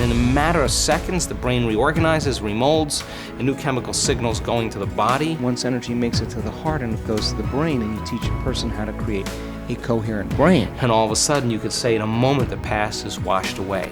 And in a matter of seconds, the brain reorganizes, remolds, and new chemical signals going to the body. Once energy makes it to the heart and it goes to the brain, and you teach a person how to create a coherent brain. And all of a sudden, you could say in a moment the past is washed away.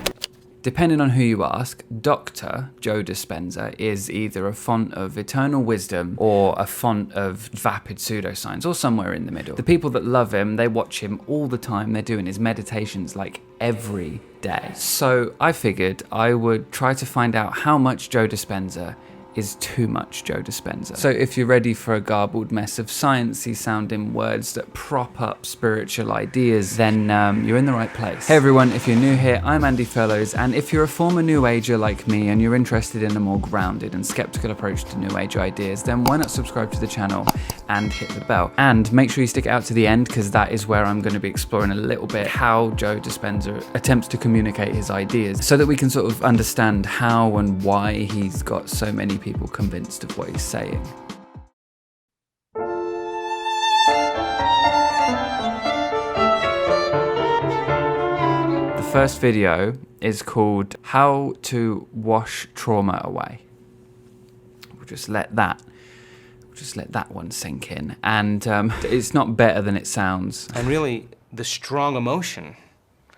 Depending on who you ask, Dr. Joe Dispenza is either a font of eternal wisdom or a font of vapid pseudoscience, or somewhere in the middle. The people that love him, they watch him all the time. They're doing his meditations like every day. So I figured I would try to find out how much Joe Dispenza is too much Joe Dispenza. So if you're ready for a garbled mess of sciencey sounding words that prop up spiritual ideas, then you're in the right place. Hey everyone, if you're new here, I'm Andy Fellows, and if you're a former New Ager like me and you're interested in a more grounded and skeptical approach to New Age ideas, then why not subscribe to the channel and hit the bell? And make sure you stick it out to the end, because that is where I'm going to be exploring a little bit how Joe Dispenza attempts to communicate his ideas, so that we can sort of understand how and why he's got so many people convinced of what he's saying. The first video is called How to Wash Trauma Away. We'll just let that one sink in. And it's not better than it sounds. And really, the strong emotion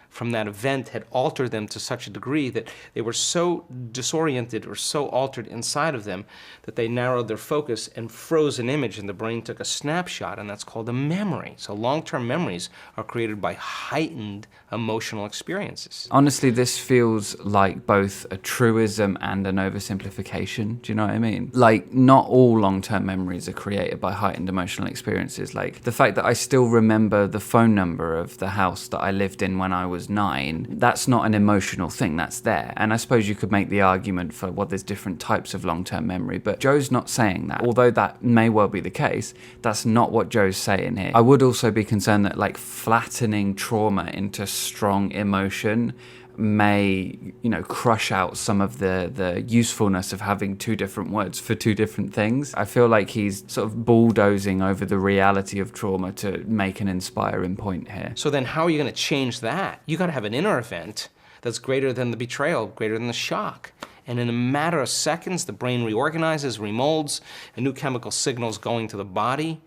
from that event had altered them to such a degree that they were so disoriented or so altered inside of them that they narrowed their focus and froze an image, and the brain took a snapshot, and that's called a memory. So long-term memories are created by heightened emotional experiences. Honestly, this feels like both a truism and an oversimplification. Do you know what I mean? Like, not all long-term memories are created by heightened emotional experiences. Like, the fact that I still remember the phone number of the house that I lived in when I was 9, that's not an emotional thing, that's there. And I suppose you could make the argument for, well, there's different types of long-term memory, but Joe's not saying that. Although that may well be the case, that's not what Joe's saying here. I would also be concerned that, like, flattening trauma into strong emotion may, you know, crush out some of the usefulness of having two different words for two different things. I feel like he's sort of bulldozing over the reality of trauma to make an inspiring point here. So then how are you going to change that? You got to have an inner event that's greater than the betrayal, greater than the shock. And in a matter of seconds, the brain reorganizes, remolds, and new chemical signals going to the body.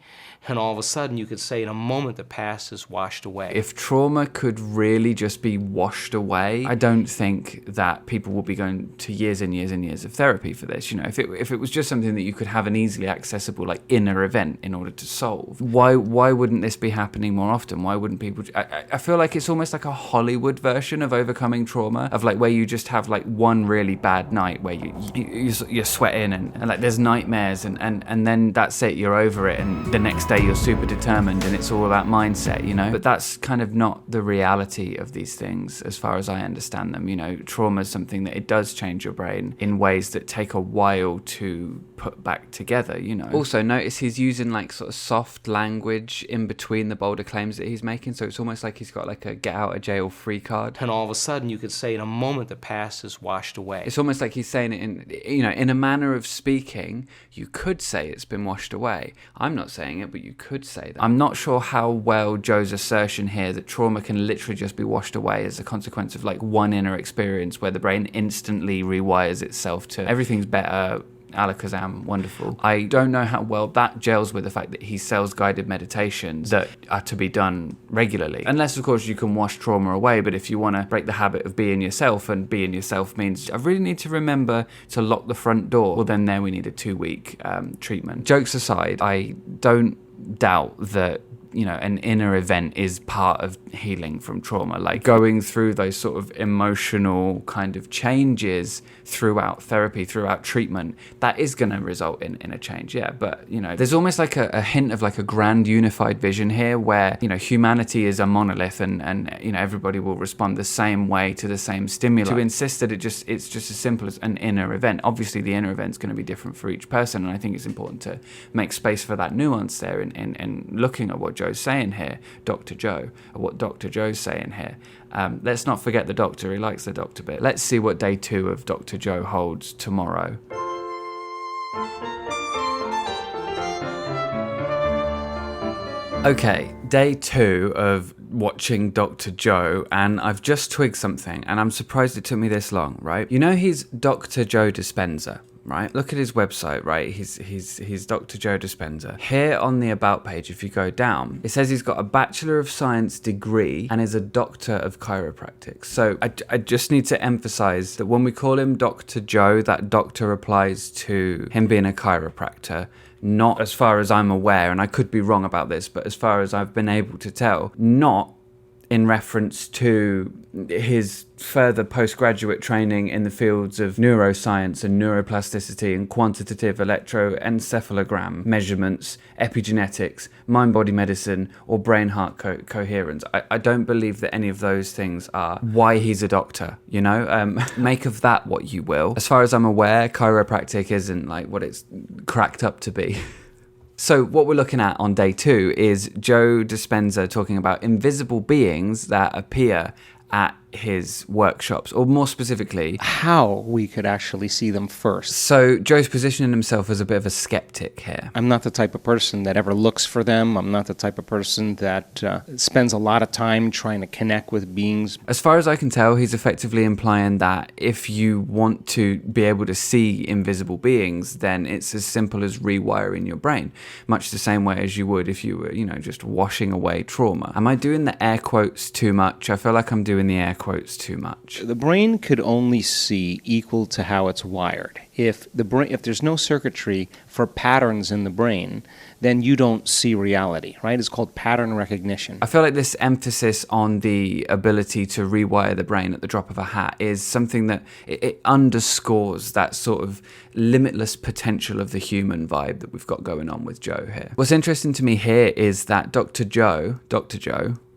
And all of a sudden, you could say in a moment, the past is washed away. If trauma could really just be washed away, I don't think that people will be going to years and years and years of therapy for this. You know, if it was just something that you could have an easily accessible, like, inner event in order to solve, why wouldn't this be happening more often? Why wouldn't people? I feel like it's almost like a Hollywood version of overcoming trauma, of like where you just have like one really bad night where you're sweating and like there's nightmares and then that's it, you're over it, and the next day you're super determined and it's all about mindset, you know? But that's kind of not the reality of these things as far as I understand them. You know, trauma is something that it does change your brain in ways that take a while to put back together, you know? Also notice he's using like sort of soft language in between the bolder claims that he's making, so it's almost like he's got like a get out of jail free card. And all of a sudden you could say in a moment the past is washed away. It's almost like he's saying it in, you know, in a manner of speaking, you could say it's been washed away. I'm not saying it, but you could say that. I'm not sure how well Joe's assertion here that trauma can literally just be washed away as a consequence of like one inner experience where the brain instantly rewires itself to everything's better, alakazam, wonderful. I don't know how well that gels with the fact that he sells guided meditations that are to be done regularly. Unless, of course, you can wash trauma away, but if you want to break the habit of being yourself, and being yourself means I really need to remember to lock the front door, well then there we need a 2-week treatment. Jokes aside, I don't doubt that, you know, an inner event is part of healing from trauma. Like going through those sort of emotional kind of changes throughout therapy, throughout treatment, that is going to result in a change, yeah. But, you know, there's almost like a hint of like a grand unified vision here where, you know, humanity is a monolith and you know, everybody will respond the same way to the same stimuli. To insist that it's just as simple as an inner event. Obviously, the inner event's going to be different for each person, and I think it's important to make space for that nuance there in looking at what Joe's saying here, Dr. Joe, or what Dr. Joe's saying here. Let's not forget the doctor, he likes the doctor bit. Let's see what day 2 of Dr. Joe holds tomorrow. Okay, day 2 of watching Dr. Joe, and I've just twigged something, and I'm surprised it took me this long, right? You know he's Dr. Joe Dispenza, right? Look at his website, right? He's Dr. Joe Dispenza. Here on the About page, if you go down, it says he's got a Bachelor of Science degree and is a Doctor of Chiropractic. So I just need to emphasize that when we call him Dr. Joe, that doctor applies to him being a chiropractor. Not, as far as I'm aware, and I could be wrong about this, but as far as I've been able to tell, not in reference to his further postgraduate training in the fields of neuroscience and neuroplasticity and quantitative electroencephalogram measurements, epigenetics, mind-body medicine, or brain-heart coherence. I don't believe that any of those things are why he's a doctor, you know? Make of that what you will. As far as I'm aware, chiropractic isn't like what it's cracked up to be. So what we're looking at on day 2 is Joe Dispenza talking about invisible beings that appear at his workshops, or more specifically, How we could actually see them first. so Joe's positioning himself as a bit of a skeptic here. I'm not the type of person that ever looks for them. I'm not the type of person that spends a lot of time trying to connect with beings. As far as I can tell, he's effectively implying that if you want to be able to see invisible beings, then it's as simple as rewiring your brain, much the same way as you would if you were, you know, just washing away trauma. Am I doing the air quotes too much? I feel like I'm doing the air quotes too much. The brain could only see equal to how it's wired. If there's no circuitry for patterns in the brain, then you don't see reality, right? It's called pattern recognition. I feel like this emphasis on the ability to rewire the brain at the drop of a hat is something that it underscores that sort of limitless potential of the human vibe that we've got going on with Joe here. What's interesting to me here is that Dr. Joe,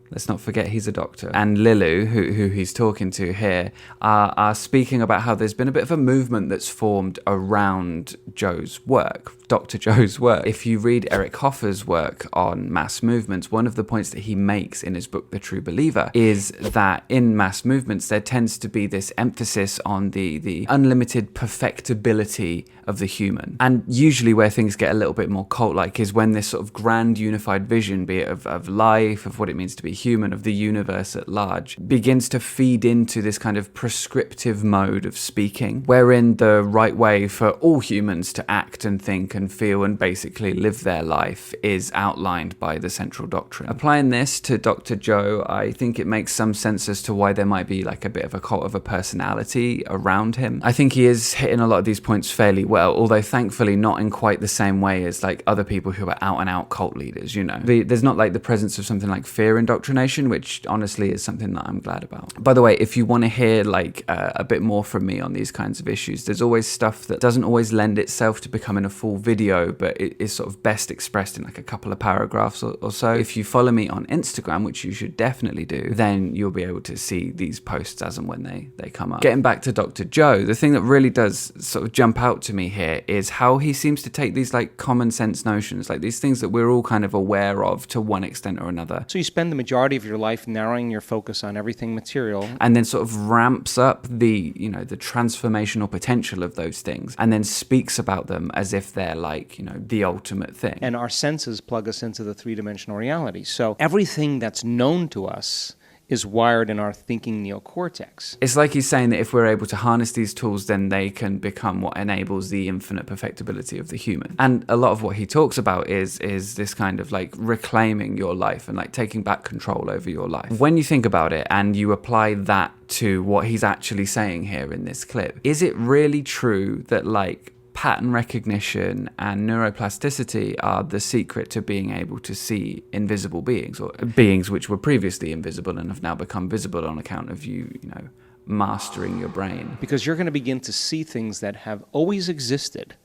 let's not forget he's a doctor, and Lilu, who he's talking to here, are speaking about how there's been a bit of a movement that's formed around Joe's work, Dr. Joe's work. If you read Eric Hoffer's work on mass movements, one of the points that he makes in his book, The True Believer, is that in mass movements, there tends to be this emphasis on the unlimited perfectibility of the human. And usually where things get a little bit more cult-like is when this sort of grand unified vision, be it of life, of what it means to be human, of the universe at large, begins to feed into this kind of prescriptive mode of speaking, wherein the right way for all humans to act and think and feel and basically live their life is outlined by the central doctrine. Applying this to Dr. Joe, I think it makes some sense as to why there might be like a bit of a cult of a personality around him. I think he is hitting a lot of these points fairly well, although thankfully not in quite the same way as like other people who are out and out cult leaders, you know. There's not like the presence of something like fear indoctrination, which honestly is something that I'm glad about. By the way, if you want to hear like a bit more from me on these kinds of issues, there's always stuff that doesn't always lend itself to becoming a full video, but it is sort of best expressed in like a couple of paragraphs or so. If you follow me on Instagram, which you should definitely do, then you'll be able to see these posts as and when they come up. Getting back to Dr. Joe, the thing that really does sort of jump out to me here is how he seems to take these like common sense notions, like these things that we're all kind of aware of to one extent or another. So you spend the majority of your life narrowing your focus on everything material, and then sort of ramps up the, you know, the transformational potential of those things, and then speaks about them as if they're like, you know, the ultimate thing. and our senses plug us into the three-dimensional reality. So everything that's known to us is wired in our thinking neocortex. It's like he's saying that if we're able to harness these tools, then they can become what enables the infinite perfectibility of the human. And a lot of what he talks about is this kind of like reclaiming your life and like taking back control over your life. When you think about it and you apply that to what he's actually saying here in this clip, is it really true that like pattern recognition and neuroplasticity are the secret to being able to see invisible beings, or beings which were previously invisible and have now become visible on account of you know, mastering your brain? Because you're going to begin to see things that have always existed,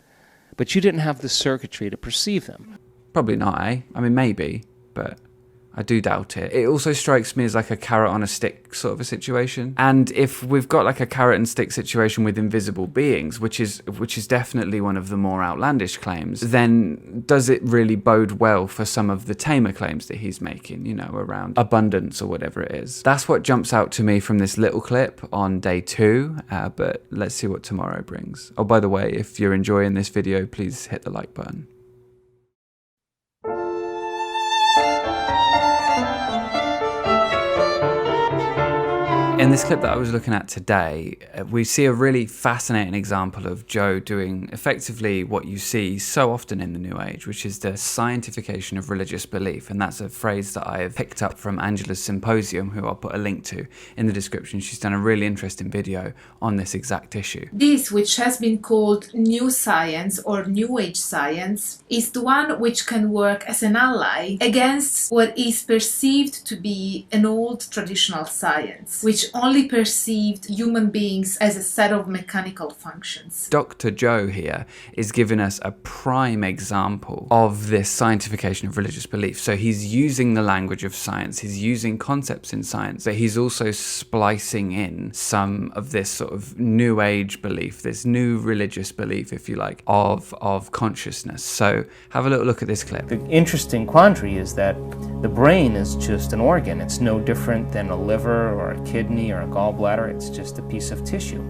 but you didn't have the circuitry to perceive them. Probably not, eh? I mean, maybe, but I do doubt it. It also strikes me as like a carrot on a stick sort of a situation. And if we've got like a carrot and stick situation with invisible beings, which is definitely one of the more outlandish claims, then does it really bode well for some of the tamer claims that he's making, you know, around abundance or whatever it is? That's what jumps out to me from this little clip on day 2, but let's see what tomorrow brings. Oh, by the way, if you're enjoying this video, please hit the like button. In this clip that I was looking at today, we see a really fascinating example of Joe doing effectively what you see so often in the New Age, which is the scientification of religious belief. And that's a phrase that I have picked up from Angela's Symposium, who I'll put a link to in the description. She's done a really interesting video on this exact issue. This, which has been called New Science or New Age Science, is the one which can work as an ally against what is perceived to be an old traditional science, which only perceived human beings as a set of mechanical functions. Dr. Joe here is giving us a prime example of this scientification of religious belief. So he's using the language of science, he's using concepts in science, but he's also splicing in some of this sort of new age belief, this new religious belief, if you like, of consciousness. So have a little look at this clip. The interesting quandary is that the brain is just an organ. It's no different than a liver or a kidney or a gallbladder. It's just a piece of tissue.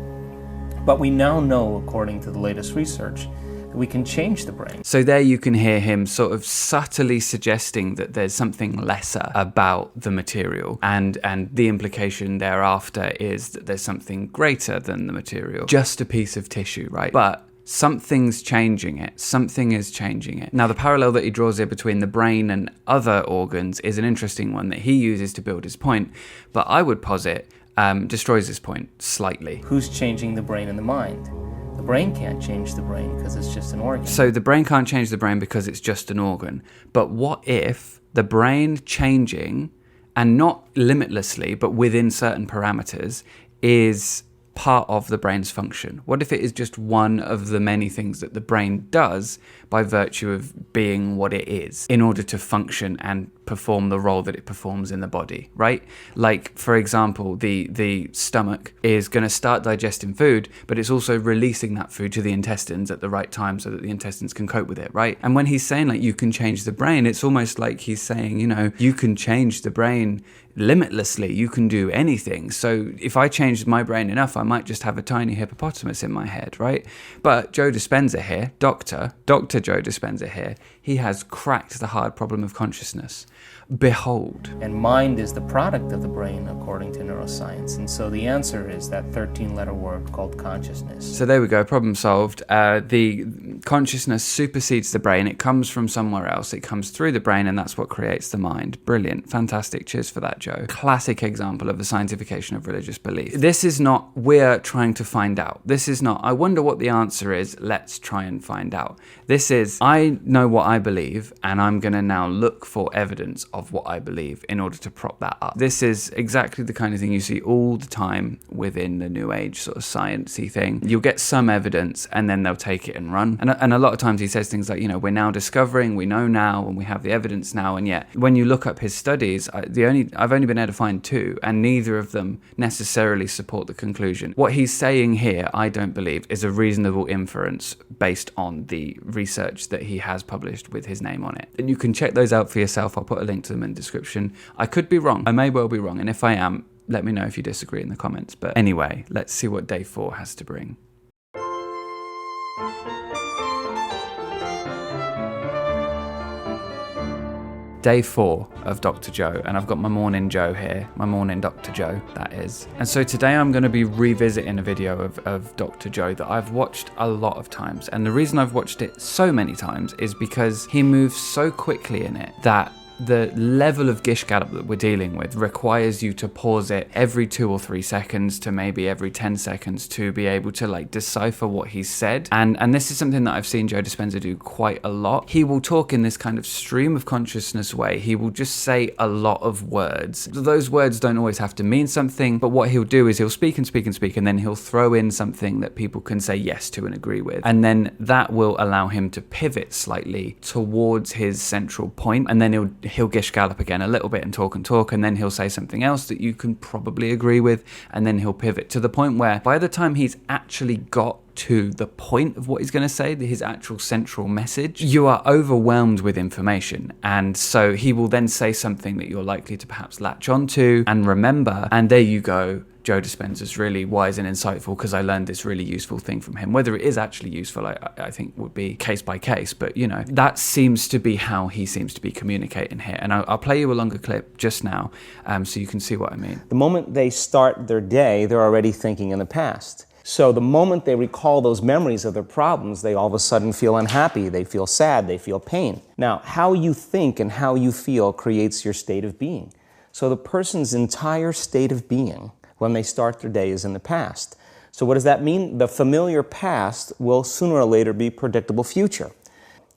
But we now know, according to the latest research, that we can change the brain. So there you can hear him sort of subtly suggesting that there's something lesser about the material, and the implication thereafter is that there's something greater than the material. Just a piece of tissue, right? But something's changing it. Something is changing it. Now, the parallel that he draws here between the brain and other organs is an interesting one that he uses to build his point, but I would posit destroys his point slightly. Who's changing the brain and the mind? The brain can't change the brain because it's just an organ. So the brain can't change the brain because it's just an organ. But what if the brain changing, and not limitlessly, but within certain parameters, is part of the brain's function? What if it is just one of the many things that the brain does by virtue of being what it is in order to function and perform the role that it performs in the body, right? Like, for example, the stomach is going to start digesting food, but it's also releasing that food to the intestines at the right time so that the intestines can cope with it, right? And when he's saying, like, you can change the brain, it's almost like he's saying, you know, you can change the brain limitlessly, you can do anything. So if I changed my brain enough, I might just have a tiny hippopotamus in my head, right? But Joe Dispenza here, Dr. Joe Dispenza here, he has cracked the hard problem of consciousness. Behold. And mind is the product of the brain, according to neuroscience. And so the answer is that 13-letter word called consciousness. So there we go, problem solved. The consciousness supersedes the brain. It comes from somewhere else. It comes through the brain, and that's what creates the mind. Brilliant. Fantastic. Cheers for that, Joe. Classic example of the scientification of religious belief. This is not, we're trying to find out. This is not, I wonder what the answer is, let's try and find out. This is, I know what I believe, and I'm going to now look for evidence of what I believe in order to prop that up. This is exactly the kind of thing you see all the time within the New Age sort of sciencey thing. You'll get some evidence and then they'll take it and run. And a lot of times he says things like, you know, we're now discovering, we know now, and we have the evidence now. And yet, when you look up his studies, I've only been able to find two, and neither of them necessarily support the conclusion. What he's saying here, I don't believe, is a reasonable inference based on the research that he has published with his name on it. And you can check those out for yourself. I'll put a link to them in the description. I could be wrong. I may well be wrong. And if I am, let me know if you disagree in the comments. But anyway, let's see what day 4 has to bring. Day 4 of Dr. Joe, and I've got my morning Joe here, my morning Dr. Joe, that is. And so today I'm going to be revisiting a video of Dr. Joe that I've watched a lot of times. And the reason I've watched it so many times is because he moves so quickly in it that the level of gish gallop that we're dealing with requires you to pause it every 2 or 3 seconds to maybe every 10 seconds to be able to like decipher what he's said. And this is something that I've seen Joe Dispenza do quite a lot. He will talk in this kind of stream of consciousness way. He will just say a lot of words. Those words don't always have to mean something, but what he'll do is he'll speak and speak and speak, and then he'll throw in something that people can say yes to and agree with. And then that will allow him to pivot slightly towards his central point, and then he'll gish gallop again a little bit and talk, and then he'll say something else that you can probably agree with, and then he'll pivot to the point where by the time he's actually got to the point of what he's going to say, his actual central message, you are overwhelmed with information. And so he will then say something that you're likely to perhaps latch onto and remember, and there you go. Joe Dispenza's really wise and insightful because I learned this really useful thing from him. Whether it is actually useful, I think would be case by case, but you know, that seems to be how he seems to be communicating here. And I'll play you a longer clip just now so you can see what I mean. The moment they start their day, they're already thinking in the past. So the moment they recall those memories of their problems, they all of a sudden feel unhappy, they feel sad, they feel pain. Now, how you think and how you feel creates your state of being. So the person's entire state of being when they start their day is in the past. So what does that mean? The familiar past will sooner or later be predictable future.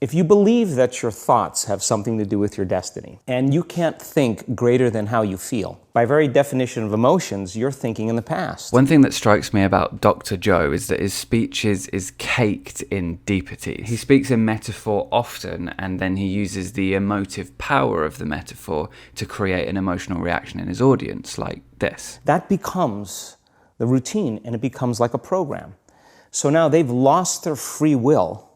If you believe that your thoughts have something to do with your destiny, and you can't think greater than how you feel, by very definition of emotions, you're thinking in the past. One thing that strikes me about Dr. Joe is that his speech is caked in deepities. He speaks in metaphor often, and then he uses the emotive power of the metaphor to create an emotional reaction in his audience, like this. That becomes the routine, and it becomes like a program. So now they've lost their free will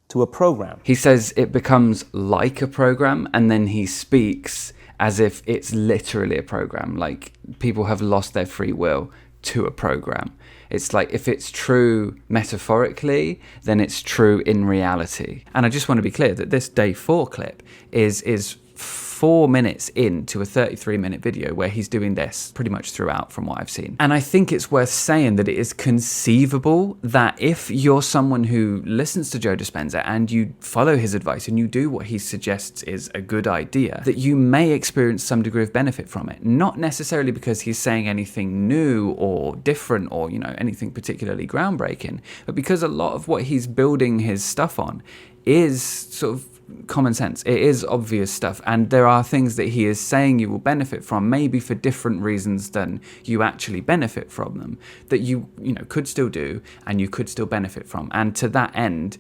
to a program. He says it becomes like a program, and then he speaks as if it's literally a program, like people have lost their free will to a program. It's like if it's true metaphorically, then it's true in reality. And I just want to be clear that this day 4 clip is 4 minutes into a 33-minute video where he's doing this pretty much throughout from what I've seen. And I think it's worth saying that it is conceivable that if you're someone who listens to Joe Dispenza and you follow his advice and you do what he suggests is a good idea, that you may experience some degree of benefit from it. Not necessarily because he's saying anything new or different or, you know, anything particularly groundbreaking, but because a lot of what he's building his stuff on is sort of common sense. It is obvious stuff, and there are things that he is saying you will benefit from, maybe for different reasons than you actually benefit from them, that you know could still do and you could still benefit from. And to that end,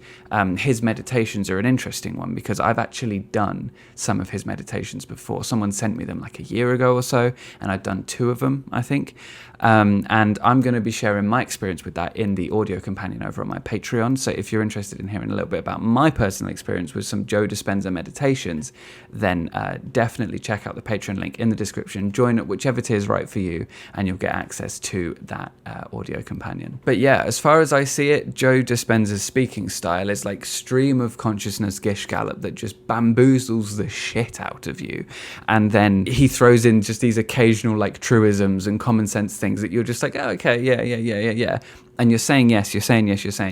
his meditations are an interesting one because I've actually done some of his meditations before. Someone sent me them like a year ago or so, and I've done 2 of them, I think. And I'm going to be sharing my experience with that in the audio companion over on my Patreon. So if you're interested in hearing a little bit about my personal experience with some Joe Dispenza meditations, then definitely check out the Patreon link in the description. Join at whichever tier is right for you, and you'll get access to that audio companion. But yeah, as far as I see it, Joe Dispenza's speaking style is like stream of consciousness gish gallop that just bamboozles the shit out of you. And then he throws in just these occasional like truisms and common sense things that you're just like, oh, okay, yeah. And you're saying yes, you're saying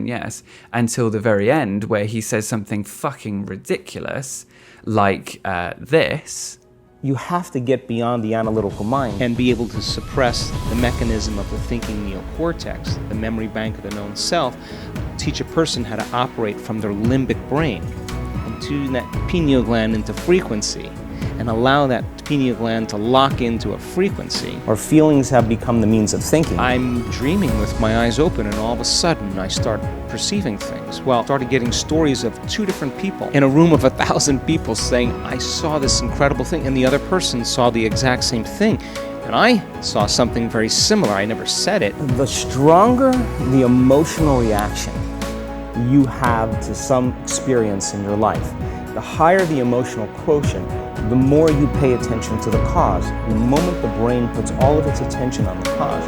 yes, until the very end where he says something fucking ridiculous like this. You have to get beyond the analytical mind and be able to suppress the mechanism of the thinking neocortex, the memory bank of the known self, teach a person how to operate from their limbic brain and tune that pineal gland into frequency and allow that pineal gland to lock into a frequency. Or feelings have become the means of thinking. I'm dreaming with my eyes open, and all of a sudden I start perceiving things. Well, I started getting stories of 2 different people in a room of 1,000 people saying, I saw this incredible thing, and the other person saw the exact same thing. And I saw something very similar. I never said it. The stronger the emotional reaction you have to some experience in your life, the higher the emotional quotient, the more you pay attention to the cause. The moment the brain puts all of its attention on the cause,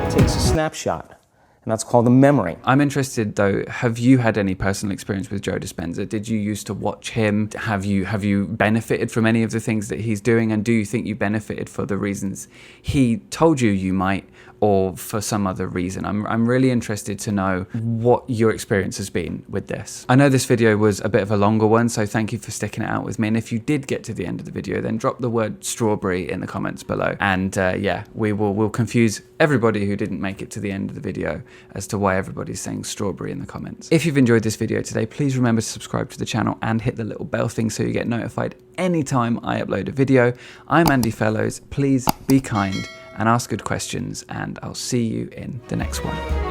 it takes a snapshot. And that's called a memory. I'm interested though, have you had any personal experience with Joe Dispenza? Did you used to watch him? Have you benefited from any of the things that he's doing? And do you think you benefited for the reasons he told you might, or for some other reason? I'm really interested to know what your experience has been with this. I know this video was a bit of a longer one, so thank you for sticking it out with me. And if you did get to the end of the video, then drop the word strawberry in the comments below. And yeah, we'll confuse everybody who didn't make it to the end of the video as to why everybody's saying strawberry in the comments. If you've enjoyed this video today, please remember to subscribe to the channel and hit the little bell thing so you get notified anytime I upload a video. I'm Andy Fellows. Please be kind and ask good questions, and I'll see you in the next one.